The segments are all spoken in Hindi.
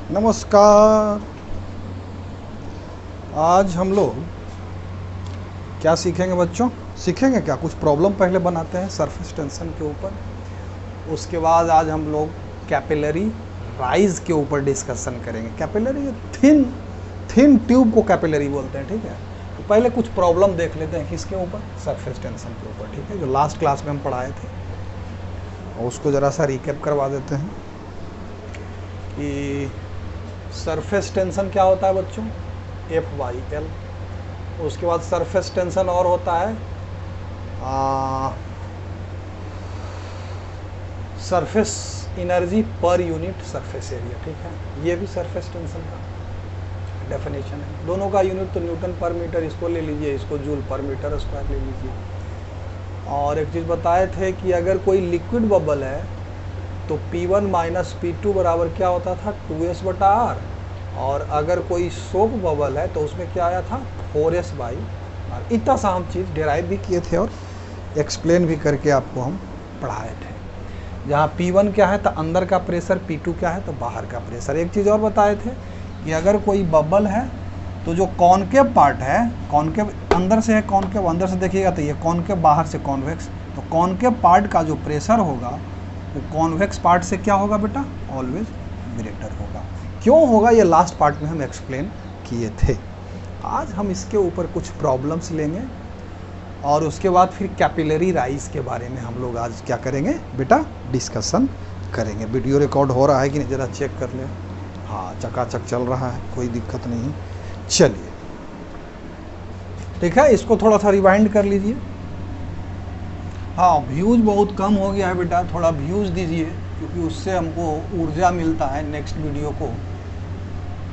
नमस्कार। आज हम लोग क्या सीखेंगे बच्चों? सीखेंगे क्या, कुछ प्रॉब्लम पहले बनाते हैं सरफेस टेंशन के ऊपर। उसके बाद आज हम लोग कैपिलरी राइज के ऊपर डिस्कशन करेंगे। कैपिलरी थिन ट्यूब को कैपिलरी बोलते हैं, ठीक है। तो पहले कुछ प्रॉब्लम देख लेते हैं किसके ऊपर, सरफेस टेंशन के ऊपर, ठीक है, जो लास्ट क्लास में हम पढ़ाए थे। और उसको ज़रा सा रिकैप करवा देते हैं कि सरफेस टेंशन क्या होता है बच्चों, F/L। उसके बाद सरफेस टेंशन और होता है surface energy per unit surface area, ठीक है। ये भी सरफेस टेंशन का डेफिनेशन है। दोनों का यूनिट तो न्यूटन पर मीटर, इसको ले लीजिए, इसको जूल पर मीटर स्क्वायर ले लीजिए। और एक चीज़ बताए थे कि अगर कोई लिक्विड बबल है तो P1 - P2 बराबर क्या होता था, 2S/R। और अगर कोई सोप बबल है तो उसमें क्या आया था, 4S/R। इतना सा हम चीज़ डेराइव भी किए थे और एक्सप्लेन भी करके आपको हम पढ़ाए थे। जहाँ P1 क्या है तो अंदर का प्रेशर, P2 क्या है तो बाहर का प्रेशर। एक चीज़ और बताए थे कि अगर कोई बबल है तो जो कॉनकेव पार्ट है, कॉनकेव अंदर से है, कॉनकेव अंदर से देखिएगा तो ये कॉनकेव, बाहर से कॉन्वेक्स। तो कॉनकेव पार्ट का जो प्रेशर होगा वो कॉन्वेक्स पार्ट से क्या होगा बेटा, ऑलवेज ग्रेटर होगा। क्यों होगा ये लास्ट पार्ट में हम एक्सप्लेन किए थे। आज हम इसके ऊपर कुछ प्रॉब्लम्स लेंगे और उसके बाद फिर कैपिलरी राइज के बारे में हम लोग आज क्या करेंगे बेटा, डिस्कशन करेंगे। वीडियो रिकॉर्ड हो रहा है कि नहीं ज़रा चेक कर ले। हाँ, चकाचक चल रहा है, कोई दिक्कत नहीं। चलिए ठीक है, इसको थोड़ा सा रिवाइंड कर लीजिए। हाँ, व्यूज़ बहुत कम हो गया है बेटा, थोड़ा व्यूज़ दीजिए क्योंकि उससे हमको ऊर्जा मिलता है नेक्स्ट वीडियो को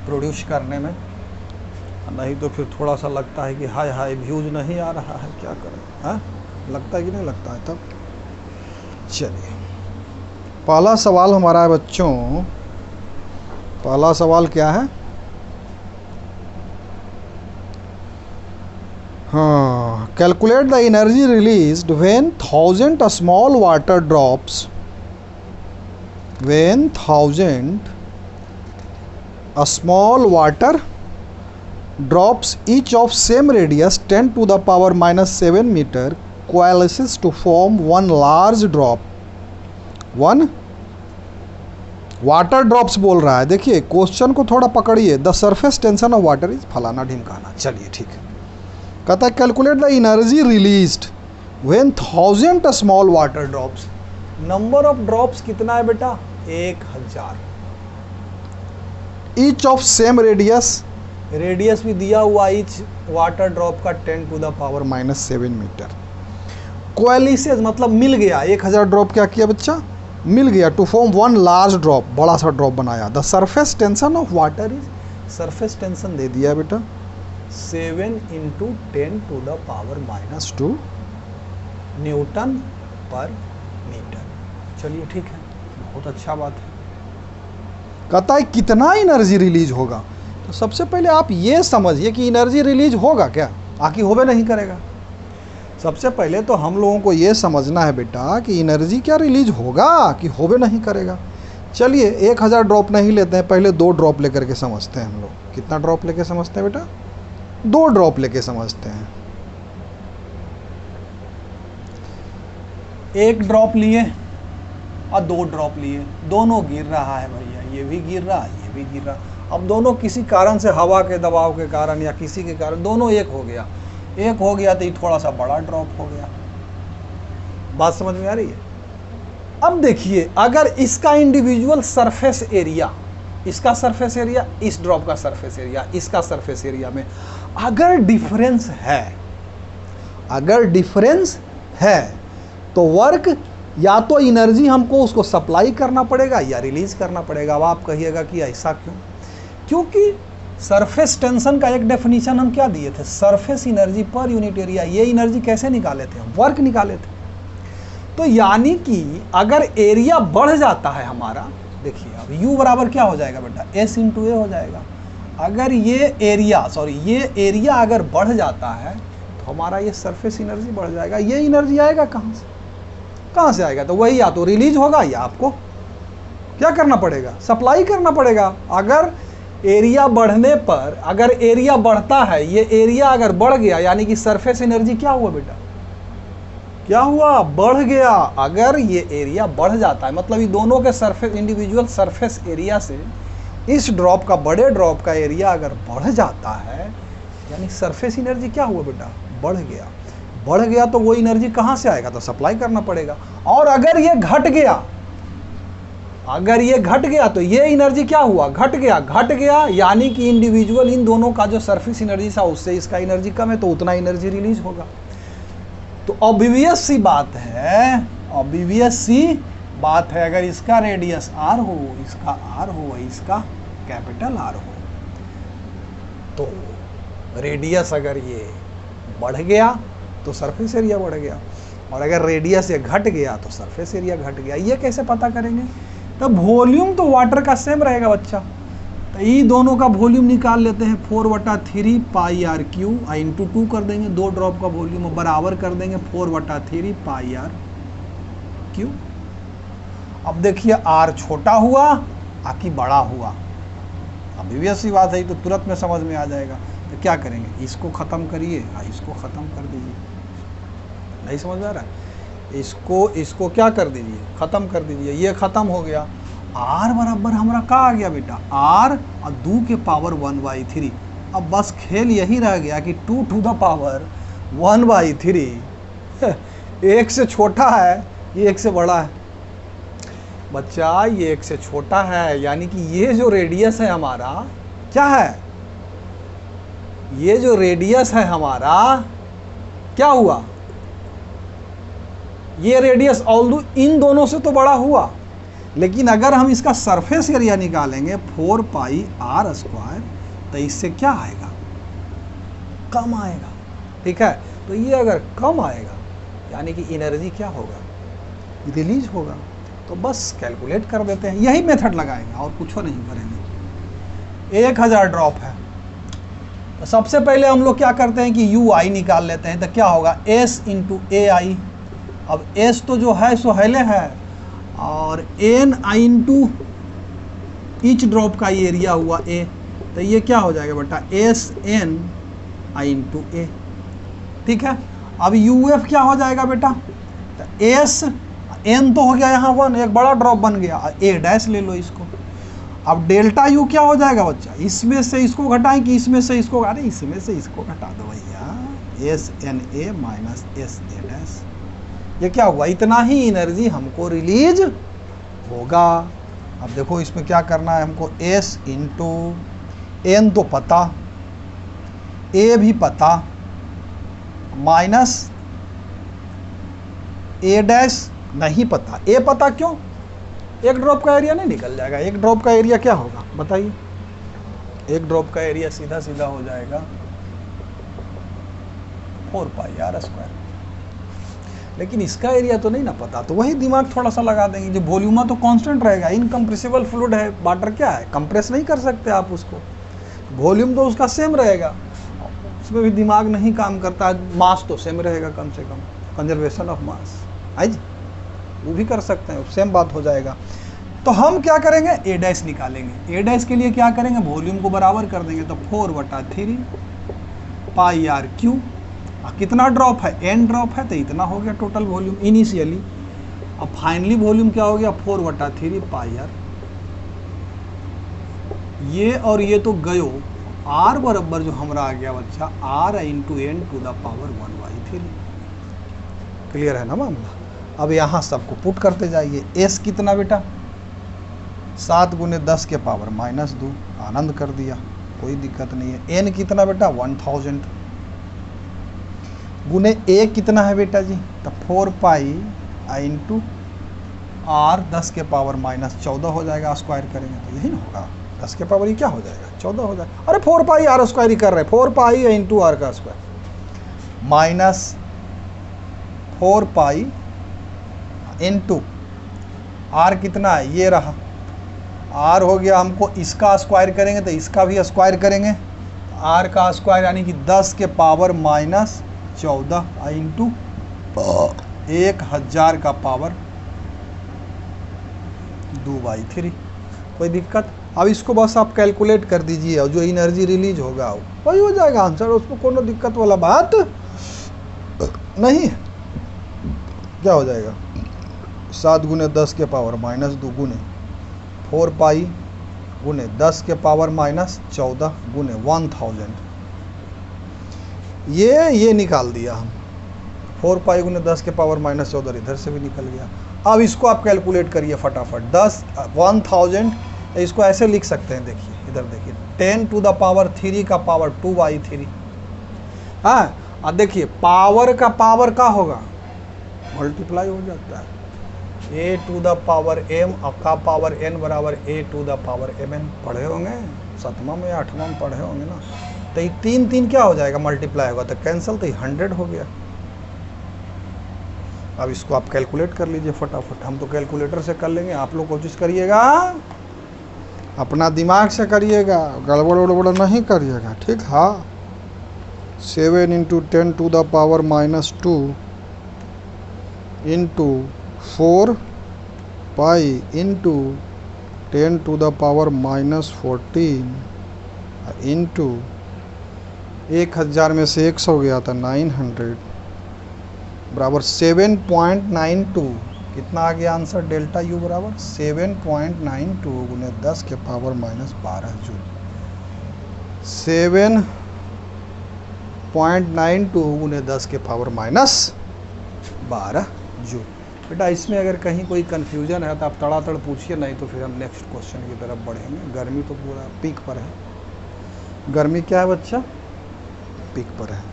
प्रोड्यूस करने में। नहीं तो फिर थोड़ा सा लगता है कि हाय हाय व्यूज़ नहीं आ रहा है, क्या करें। हाँ, लगता है कि नहीं लगता है तब। चलिए, पहला सवाल हमारा है बच्चों। पहला सवाल क्या है, हाँ, calculate the energy released when 1000 small water drops, when 1000 small water drops each of same radius 10 to the power -7 meter coalesces to form one large drop। One water drops बोल रहा है। देखिए क्वेश्चन को थोड़ा पकड़िए। The surface tension of water is फलाना ढिमकाना। चलिए ठीक है, कहता है calculate the energy released when 1000 small water drops. Number of drops कितना है बेटा, 1000। Each of same radius, radius भी दिया हुआ ईच वाटर ड्रॉप का 10 to the power -7 metre. Coalesces मतलब मिल गया, 1000 ड्रॉप क्या किया बच्चा, मिल गया। To form one large drop, बड़ा सा ड्रॉप बनाया। The surface tension of water is, surface tension दे दिया बेटा 7 × 10 to the power -2 न्यूटन पर मीटर। चलिए ठीक है, बहुत अच्छा बात है। कहता है कितना एनर्जी रिलीज होगा। तो सबसे पहले आप ये समझिए कि एनर्जी रिलीज होगा क्या, आकि होबे नहीं करेगा। सबसे पहले तो हम लोगों को ये समझना है बेटा कि एनर्जी क्या रिलीज होगा कि होबे नहीं करेगा। चलिए 1000 ड्रॉप नहीं लेते हैं, पहले 2 ड्रॉप लेकर के समझते हैं हम लोग। कितना ड्रॉप लेके समझते हैं बेटा, 2 ड्रॉप लेके समझते हैं। 1 ड्रॉप लिए और 2 ड्रॉप लिए, दोनों गिर रहा है भैया, ये भी गिर रहा, ये भी गिर रहा। अब दोनों किसी कारण से, हवा के दबाव के कारण या किसी के कारण दोनों एक हो गया। एक हो गया तो ये थोड़ा सा बड़ा ड्रॉप हो गया। बात समझ में आ रही है। अब देखिए, अगर इसका इंडिविजुअल सरफेस एरिया, इसका सरफेस एरिया, इस ड्रॉप का सरफेस एरिया, इसका सरफेस एरिया में अगर डिफरेंस है, अगर डिफरेंस है तो वर्क या तो एनर्जी हमको उसको सप्लाई करना पड़ेगा या रिलीज करना पड़ेगा। अब आप कहिएगा कि ऐसा क्यों, क्योंकि सरफेस टेंशन का एक डेफिनेशन हम क्या दिए थे, surface energy per unit area. ये एनर्जी कैसे निकाले थे हम, वर्क निकाले थे। तो यानी कि अगर एरिया बढ़ जाता है हमारा, देखिए अब U बराबर क्या हो जाएगा बेटा, S × A हो जाएगा। अगर ये एरिया, सॉरी ये एरिया अगर बढ़ जाता है तो हमारा ये सरफेस एनर्जी बढ़ जाएगा। ये एनर्जी आएगा कहाँ से, कहाँ से आएगा, तो वही या तो रिलीज होगा या आपको क्या करना पड़ेगा, सप्लाई करना पड़ेगा। अगर एरिया बढ़ने पर, अगर एरिया बढ़ता है, ये एरिया अगर बढ़ गया यानी कि सरफेस एनर्जी क्या हुआ बेटा, क्या हुआ, बढ़ गया। अगर ये एरिया बढ़ जाता है मतलब ये दोनों के सरफेस, इंडिविजुअल सरफेस एरिया से इस ड्रॉप का, बड़े ड्रॉप का एरिया अगर बढ़ जाता है यानी सरफेस एनर्जी क्या हुआ बेटा, बढ़ गया। बढ़ गया तो वो एनर्जी कहाँ से आएगा, तो सप्लाई करना पड़ेगा। और अगर ये घट गया, अगर ये घट गया तो ये एनर्जी क्या हुआ, घट गया। घट गया यानी कि इंडिविजुअल इन दोनों का जो सरफेस एनर्जी था उससे इसका एनर्जी कम है तो उतना एनर्जी रिलीज होगा। तो ऑब्वियस सी बात है, ऑब्वियस सी बात है, अगर इसका रेडियस r हो, इसका r हो, इसका कैपिटल R हो, तो रेडियस अगर ये बढ़ गया तो सरफेस एरिया बढ़ गया, और अगर रेडियस ये घट गया तो सरफेस एरिया घट गया। ये कैसे पता करेंगे, तो वॉल्यूम तो वाटर का सेम रहेगा बच्चा, तो ये दोनों का वॉल्यूम निकाल लेते हैं, 4/3 पाई आर क्यू, इंटू 2 कर देंगे, 2 ड्रॉप का वॉल्यूम बराबर कर देंगे 4/3 पाई आर क्यू। अब देखिए आर छोटा हुआ आकि बड़ा हुआ, अभी भी ऐसी बात है तो तुरंत में समझ में आ जाएगा। तो क्या करेंगे, इसको ख़त्म करिए, इसको ख़त्म कर दीजिए, नहीं समझ में आ रहा है, इसको क्या कर दीजिए, ख़त्म कर दीजिए, ये ख़त्म हो गया। r बराबर हमारा क्या आ गया बेटा, r और 2 के पावर 1/3। अब बस खेल यही रह गया कि 2 to the पावर 1/3 एक से छोटा है, ये एक से बड़ा है बच्चा, ये एक से छोटा है, यानी कि ये जो रेडियस है हमारा क्या है, ये जो रेडियस है हमारा क्या हुआ, ये रेडियस ऑल्दो इन दोनों से तो बड़ा हुआ, लेकिन अगर हम इसका सरफेस एरिया निकालेंगे 4 पाई आर स्क्वायर तो इससे क्या आएगा, कम आएगा। ठीक है, तो ये अगर कम आएगा यानी कि एनर्जी क्या होगा, रिलीज होगा। तो बस कैलकुलेट कर देते हैं, यही मेथड लगाएंगे और कुछ नहीं करेंगे। 1000 ड्रॉप है तो सबसे पहले हम लोग क्या करते हैं कि यू आई निकाल लेते हैं, तो क्या होगा S इंटू ए आई। अब S तो जो है सो हेले है, और एन आई इंटू ईच ड्रॉप का ये एरिया हुआ A, तो ये क्या हो जाएगा बेटा S n आई इंटू ए। ठीक है, अब UF क्या हो जाएगा बेटा, तो S n तो हो गया यहाँ 1, एक बड़ा ड्रॉप बन गया, A डैश ले लो इसको। अब डेल्टा U क्या हो जाएगा बच्चा, इसमें से इसको घटाएं कि इसमें से इसको, अरे इसमें से इसको घटा दो भैया, SNA माइनस SA डैश। ये क्या हुआ, इतना ही एनर्जी हमको रिलीज होगा। अब देखो इसमें क्या करना है हमको, S इंटू एन तो पता, A भी पता, माइनस A डैश नहीं पता। A पता क्यों, एक ड्रॉप का एरिया नहीं निकल जाएगा। एक ड्रॉप का एरिया क्या होगा बताइए, एक ड्रॉप का एरिया सीधा सीधा हो जाएगा 4 पाई आर स्क्वायर, लेकिन इसका एरिया तो नहीं ना पता, तो वही दिमाग थोड़ा सा लगा देंगे। जो वॉल्यूम तो कांस्टेंट रहेगा, इनकम्प्रेसिबल फ्लूइड है, वाटर क्या है, कंप्रेस नहीं कर सकते आप उसको, वॉल्यूम तो उसका सेम रहेगा, उसमें भी दिमाग नहीं काम करता। मास तो सेम रहेगा कम से कम, कंजर्वेशन ऑफ मास आई वो भी कर सकते हैं, सेम बात हो जाएगा। तो हम क्या करेंगे, ए डैश निकालेंगे। ए डैश के लिए क्या करेंगे, वॉल्यूम को बराबर कर देंगे, तो 4/3 पाई आर क्यू। कितना ड्रॉप है, n ड्रॉप है, तो इतना हो गया टोटल वॉल्यूम इनिशियली। अब फाइनली वॉल्यूम क्या हो गया, 4/3 पाई आर। ये और ये तो गयो, r बराबर जो हमारा आ गया बच्चा r into n to the power 1/3। Clear है ना मामला। अब यहाँ सबको पुट करते जाइए। S कितना बेटा, 7 × 10 के पावर -2, आनंद कर दिया, कोई दिक्कत नहीं है। n कितना बेटा 1000 गुने A कितना है बेटा जी, तो 4 पाई इंटू R 10 के पावर -14 हो जाएगा, स्क्वायर करेंगे तो यही ना होगा, 10 के पावर ये क्या हो जाएगा 14 हो जाएगा। अरे 4 पाई R स्क्वायर ही कर रहे हैं, 4 पाई इंटू R का square minus 4 pi into R कितना है, ये रहा R हो गया, हमको इसका स्क्वायर करेंगे तो इसका भी स्क्वायर करेंगे, R का स्क्वायर यानी कि 10 के पावर -14 इंटू 1000 का पावर 2/3। कोई दिक्कत? अब इसको बस आप कैलकुलेट कर दीजिए और जो एनर्जी रिलीज होगा वही हो जाएगा आंसर, उसमें कोनो दिक्कत वाला बात नहीं। क्या हो जाएगा? 7 × 10 के पावर -2 गुने 4 पाई गुने 10 के पावर -14 गुने 1000। ये निकाल दिया हम। 4 पाई गुने 10 के पावर -14 इधर से भी निकल गया। अब इसको आप कैलकुलेट करिए फटाफट। 1000 इसको ऐसे लिख सकते हैं, देखिए इधर देखिए 10⁻³ का पावर 2/3। हाँ, अब देखिए पावर का पावर का होगा मल्टीप्लाई हो जाता है। a⁻m का पावर n बराबर a⁻mn। पढ़े होंगे 7वां में 8वां में पढ़े होंगे ना। तो ये 3 क्या हो जाएगा? मल्टीप्लाई होगा तो कैंसिल, तो 100 हो गया। अब इसको आप कैलकुलेट कर लीजिए फटाफट। हम तो कैलकुलेटर से कर लेंगे, आप लोग कोशिश करिएगा अपना दिमाग से करिएगा, गड़बड़ उड़बड़ नहीं करिएगा, ठीक? हाँ, 7 × 10⁻² इंटू 4 पाई इंटू 10⁻14 इंटू 1000 में से 100 गया था 900 बराबर 7.92। कितना आ गया आंसर? डेल्टा यू बराबर 7.92 गुने 10 के पावर -12 जूल। 7.92 गुने 10 के पावर -12 जूल। बेटा इसमें अगर कहीं कोई कन्फ्यूजन है तो आप तड़ातड़ पूछिए, नहीं तो फिर हम नेक्स्ट क्वेश्चन की तरफ बढ़ेंगे। गर्मी तो पूरा पीक पर है। गर्मी क्या है बच्चा? पीक पर है।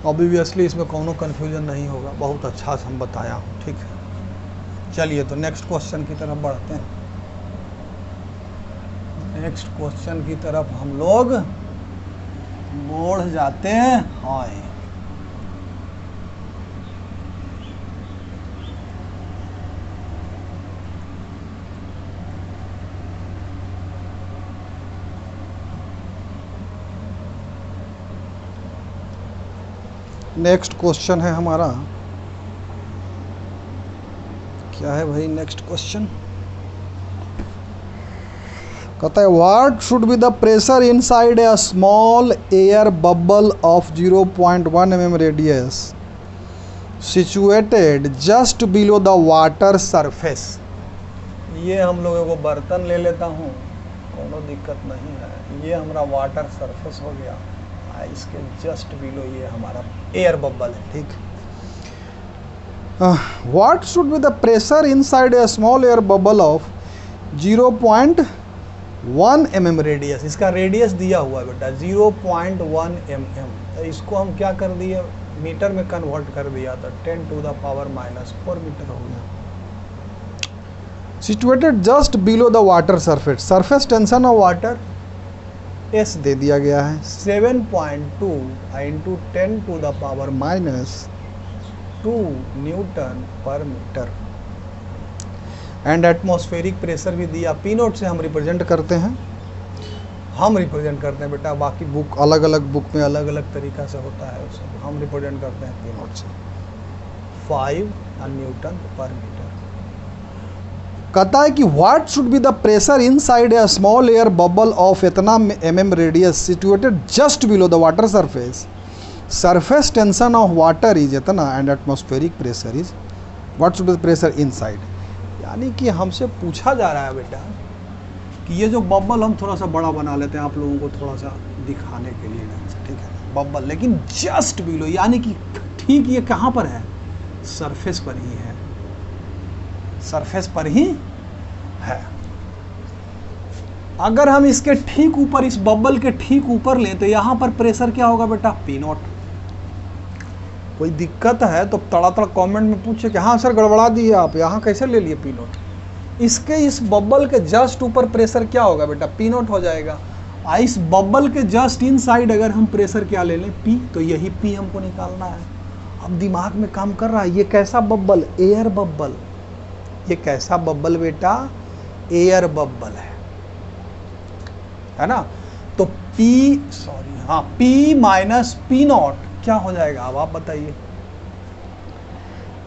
ऑब्वियसली इसमें कोनो कन्फ्यूजन नहीं होगा, बहुत अच्छा से हम बताया हूँ, ठीक है। चलिए तो नेक्स्ट क्वेश्चन की तरफ बढ़ते हैं। नेक्स्ट क्वेश्चन की तरफ हम लोग बढ़ जाते हैं। हाँ, नेक्स्ट क्वेश्चन है हमारा, क्या है भाई नेक्स्ट क्वेश्चन? कहता है what should be the pressure inside a small air bubble of 0.1 mm radius situated just below the water surface. ये हम लोगों को बर्तन ले लेता हूँ, कोनो दिक्कत नहीं है। ये हमारा वाटर सरफेस हो गया, इसके जस्ट बिलो ये हमारा एयर बबल है, ठीक। What should be the pressure inside a small air bubble of 0.1 mm radius. इसका रेडियस दिया हुआ है बेटा 0.1 mm। तो इसको हम क्या कर दिए, मीटर में कन्वर्ट कर दिया, तो 10⁻⁴ मीटर हो गया। Situated just below the water surface, surface tension of water as दे दिया गया है 7.2 इंटू 10⁻⁻² न्यूटन पर मीटर। एंड एटमॉस्फेरिक प्रेशर भी दिया। पी नोट से हम रिप्रेजेंट करते हैं, बेटा। बाकी बुक अलग अलग बुक में अलग अलग तरीका से होता है, उसे हम रिप्रेजेंट करते हैं पी नोट से 5 न्यूटन पर मीटर। कहता है कि what should be the pressure inside a small air bubble of इतना mm radius situated just below the water surface, surface tension of water is इतना and atmospheric pressure is what should be the pressure inside. यानी कि हमसे पूछा जा रहा है बेटा कि ये जो बबल हम थोड़ा सा बड़ा बना लेते हैं आप लोगों को थोड़ा सा दिखाने के लिए, ठीक है, बबल, लेकिन जस्ट बिलो यानी कि ठीक ये कहाँ पर है? सरफेस पर ही है, सरफेस पर ही है। अगर हम इसके ठीक ऊपर, इस बबल के ठीक ऊपर लें तो यहां पर प्रेशर क्या होगा बेटा? P not. कोई दिक्कत है तो तड़ातड़ कमेंट में पूछे कि हाँ सर गड़बड़ा दिए आप, यहाँ कैसे ले लिए पी नॉट। इसके इस बबल के जस्ट ऊपर प्रेशर क्या होगा बेटा? पी नॉट हो जाएगा। इस बबल के जस्ट इनसाइड अगर हम प्रेशर क्या ले लें? पी, तो यही पी हमको निकालना है। अब दिमाग में काम कर रहा है, ये कैसा बबल? Air bubble. ये कैसा बबल बेटा? एयर बबल है ना। तो P माइनस पी नॉट क्या हो जाएगा? अब आप बताइए।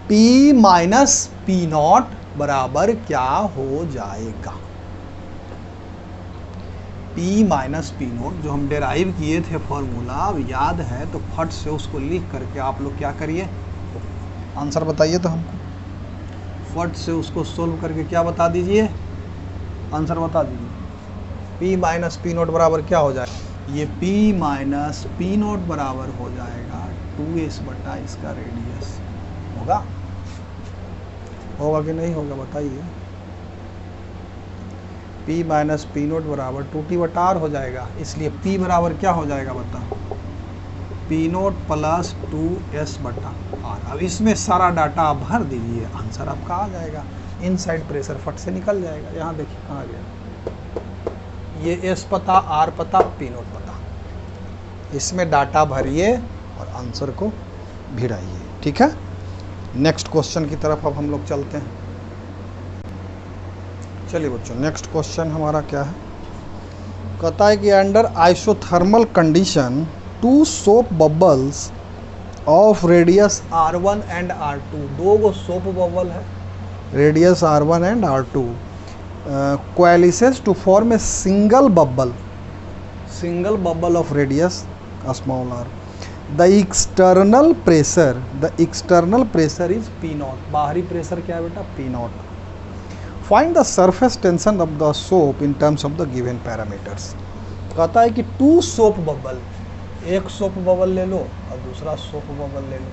P माइनस पी नॉट बराबर क्या हो जाएगा? P माइनस पी नोट जो हम डेराइव किए थे फॉर्मूला, अब याद है तो फट से उसको लिख करके आप लोग क्या करिए, आंसर बताइए तो हमको, फट से उसको सोल्व करके क्या बता दीजिए, आंसर बता दीजिए। P माइनस पी नोट बराबर क्या हो जाएगा? ये P माइनस पी नोट बराबर हो जाएगा 2s बटा इसका रेडियस। होगा कि नहीं होगा बताइए? P माइनस पी नोट बराबर 2t बटा r हो जाएगा, इसलिए P बराबर क्या हो जाएगा बताओ? पी नोट प्लस 2s बटा r। अब इसमें सारा डाटा आप भर दीजिए, आंसर आपका आ जाएगा। इनसाइड प्रेशर फट से निकल जाएगा। यहाँ देखिए कहाँ गया, ये s पता, r पता, पी नोट पता, इसमें डाटा भरिए और आंसर को भिड़ाइए। ठीक है, नेक्स्ट क्वेश्चन की तरफ अब हम लोग चलते हैं। चलिए बच्चों, नेक्स्ट क्वेश्चन हमारा क्या है? कहता है कि under isothermal condition 2 soap bubbles of radius R1 and R2, दो गो सोप बबल है, radius R1 and R2 coalesces to form a single bubble of radius small r. The external pressure is P0. बाहरी प्रेशर क्या है बेटा? P0. Find the surface tension of the soap in terms of the given parameters. कहता है कि 2 सोप बबल, एक सोप बबल ले लो और दूसरा सोप बबल ले लो,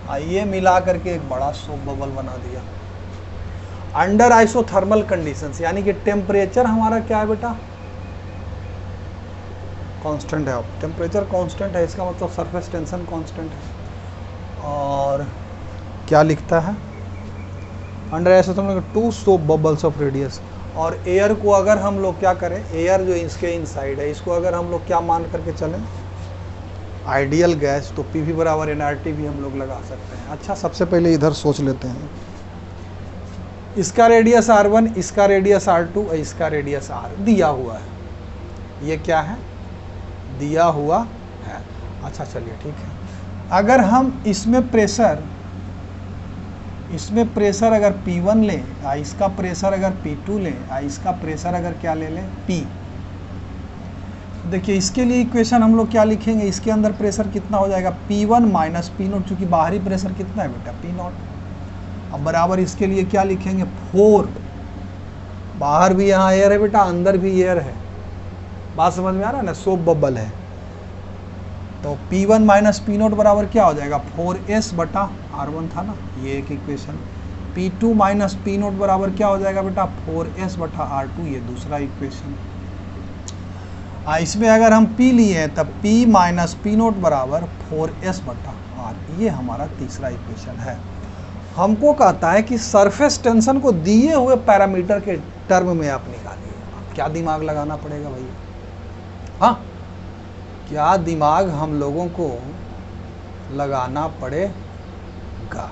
आइए मिला करके एक बड़ा सोप बबल बना दिया। अंडर आइसोथर्मल कंडीशंस, यानी कि टेम्परेचर हमारा क्या है बेटा? कांस्टेंट है। अब टेम्परेचर कांस्टेंट है, इसका मतलब सरफेस टेंशन कांस्टेंट है। और क्या लिखता है? Under isothermal 2 soap bubbles of radius. और एयर को अगर हम लोग क्या करें, एयर जो इसके इनसाइड है, इसको अगर हम लोग क्या मान करके चलें, आइडियल गैस, तो पी वी बराबर nRT भी हम लोग लगा सकते हैं। अच्छा, सबसे पहले इधर सोच लेते हैं, इसका रेडियस R1, इसका रेडियस R2 और इसका रेडियस R दिया हुआ है। ये क्या है? दिया हुआ है। अच्छा चलिए ठीक है, अगर हम इसमें प्रेशर अगर P1 लें, इसका प्रेशर अगर P2 लें, इसका प्रेशर अगर क्या ले लें P, देखिए इसके लिए इक्वेशन हम लोग क्या लिखेंगे, इसके अंदर प्रेशर कितना हो जाएगा? P1 माइनस पी नोट, चूँकि बाहरी प्रेशर कितना है बेटा? P0। अब बराबर इसके लिए क्या लिखेंगे? 4, बाहर भी यहाँ एयर है बेटा, अंदर भी एयर है, बात समझ में आ रहा है ना? सोप बबल है, तो P1 माइनस पी नोट बराबर क्या हो जाएगा? 4s बटा R1 था ना, ये एक equation. P2 minus P note बराबर क्या हो जाएगा बेटा? 4s बटा R2, ये दूसरा इक्वेशन। इसमें अगर हम P लिए हैं तब P माइनस पी नोट बराबर 4s बटा R, ये हमारा तीसरा इक्वेशन है। हमको कहता है कि सरफेस टेंशन को दिए हुए पैरामीटर के टर्म में आप निकालिए। अब क्या दिमाग लगाना पड़ेगा भैया? हाँ, क्या दिमाग हम लोगों को लगाना पड़ेगा,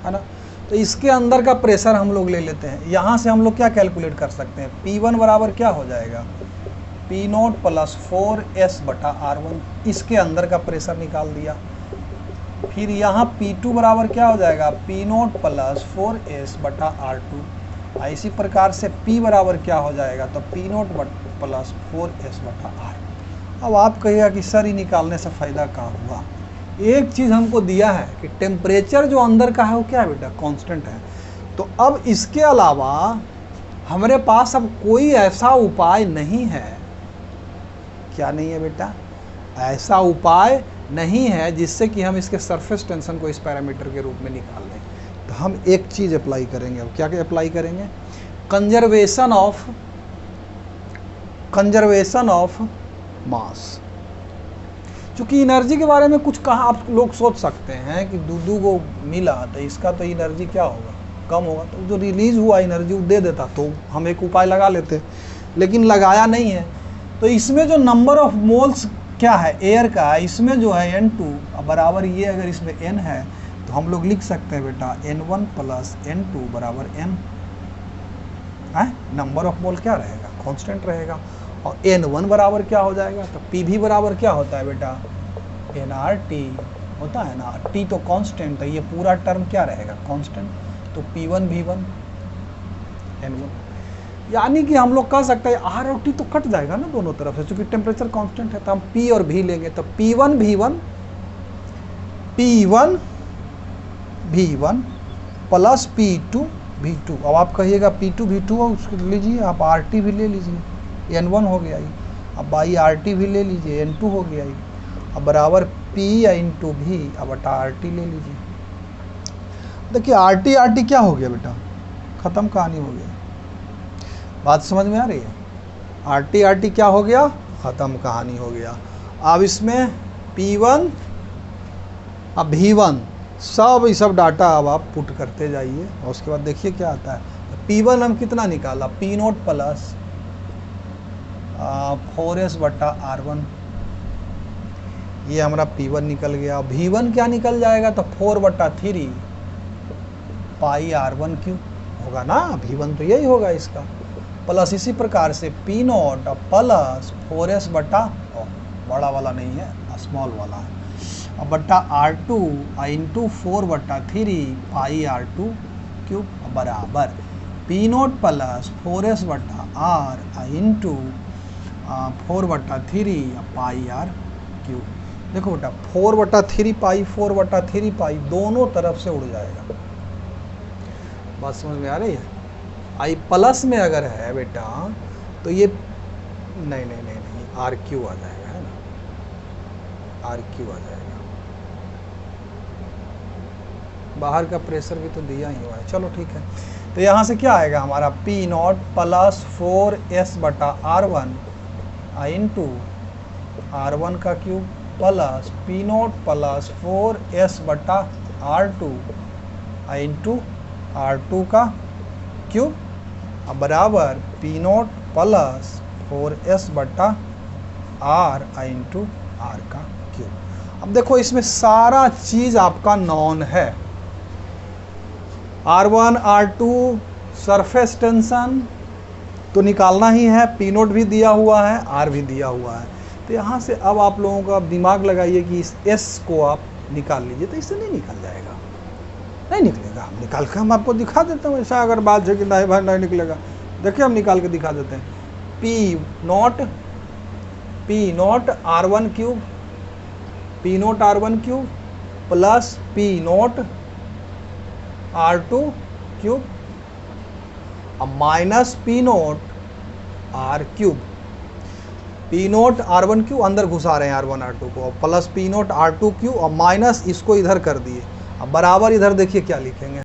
है ना? तो इसके अंदर का प्रेशर हम लोग ले लेते हैं। यहाँ से हम लोग क्या कैलकुलेट कर सकते हैं? P1 बराबर क्या हो जाएगा? P0 प्लस 4s बटा R1, इसके अंदर का प्रेशर निकाल दिया। फिर यहाँ P2 बराबर क्या हो जाएगा? P0 प्लस 4s बटा R2। इसी प्रकार से P बराबर क्या हो जाएगा? तो P0 प्लस 4s बटा R। अब आप कहिएगा कि सर ही निकालने से फ़ायदा कहाँ हुआ? एक चीज़ हमको दिया है कि टेम्परेचर जो अंदर का है वो क्या है बेटा? कांस्टेंट है। तो अब इसके अलावा हमारे पास अब कोई ऐसा उपाय नहीं है। क्या नहीं है बेटा? ऐसा उपाय नहीं है जिससे कि हम इसके सरफेस टेंशन को इस पैरामीटर के रूप में निकाल लें। तो हम एक चीज़ अप्लाई करेंगे। अब क्या अप्लाई करेंगे? Conservation of mass. चूँकि एनर्जी के बारे में कुछ कहा आप लोग सोच सकते हैं कि दूधू को मिला तो इसका तो एनर्जी क्या होगा? कम होगा। तो जो रिलीज हुआ एनर्जी वो दे देता, तो हम एक उपाय लगा लेते, लेकिन लगाया नहीं है। तो इसमें जो नंबर ऑफ मोल्स क्या है एयर का, इसमें जो है N2 बराबर, ये अगर इसमें N है तो हम लोग लिख सकते हैं बेटा N1 प्लस N2 बराबर N है। नंबर ऑफ मोल क्या रहेगा? कांस्टेंट रहेगा। और N1 बराबर क्या हो जाएगा? तो PV बराबर क्या होता है बेटा? nRT होता है ना। T तो कांस्टेंट है, ये पूरा टर्म क्या रहेगा? कांस्टेंट। तो P1 V1 N1, यानी कि हम लोग कह सकते हैं R और T तो कट जाएगा ना दोनों तरफ से, क्योंकि टेम्परेचर कांस्टेंट है, तो हम P और V लेंगे, तो P1 V1 plus P2 V2। अब आप कहिएगा P2 V2 उसको लीजिए, आप RT भी ले लीजिए, N1 हो गया ये। अब आई RT भी ले लीजिए, N2 हो गया ये। अब बराबर P इंटू V अब बटा RT ले लीजिए। देखिए RT क्या हो गया बेटा, ख़त्म कहानी हो गई। बात समझ में आ रही है? RT क्या हो गया, ख़त्म कहानी हो गया। अब इसमें P1 अब V1 सब डाटा अब आप पुट करते जाइए, और उसके बाद देखिए क्या आता है। P1 हम कितना निकाला, P0 प्लस 4s बटा R1, ये हमारा P1 निकल गया। V1 क्या निकल जाएगा, तो 4 बटा 3 पाई R1 क्यूब होगा ना, V1 तो यही होगा इसका, प्लस इसी प्रकार से P0 प्लस 4s बटा, बड़ा वाला नहीं है स्मॉल वाला है, अब बटा R2 इंटू 4 बटा 3 पाई R2 क्यूब बराबर P0 प्लस 4s बटा R इंटू 4 बटा 3 पाई R क्यूब। देखो बेटा 4 बटा 3 पाई 4 बटा 3 पाई दोनों तरफ से उड़ जाएगा। बात समझ में आ रही है? आई प्लस में अगर है बेटा तो ये नहीं आर क्यू आ जाएगा, है ना, आर क्यू आ जाएगा। बाहर का प्रेशर भी तो दिया ही हुआ है, चलो ठीक है। तो यहाँ से क्या आएगा हमारा P0 प्लस 4s बटा R1 इंटू R1 का cube plus P0 plus 4s बटा R2 इंटू R2 का क्यूब अब बराबर P0 प्लस 4s बटा R इंटू R का क्यूब। अब देखो इसमें सारा चीज़ आपका नॉन है, R1 R2 सरफेस टेंशन तो निकालना ही है, P0 भी दिया हुआ है, R भी दिया हुआ है। तो यहाँ से अब आप लोगों का दिमाग लगाइए कि इस S को आप निकाल लीजिए, तो इससे नहीं निकल जाएगा, नहीं निकलेगा। हम निकाल के हम आपको दिखा देते हैं, ऐसा अगर बात है कि नहीं भाई नहीं निकलेगा, देखिए हम निकाल के दिखा देते हैं। P0 R1 cube, P0 R1 cube plus P0 R2 cube अब minus P0 R cube. P0 R1 cube अंदर घुसा रहे हैं R1 R2 को, प्लस P0 R2 क्यूब और माइनस इसको इधर कर दिए, अब बराबर इधर देखिए क्या लिखेंगे।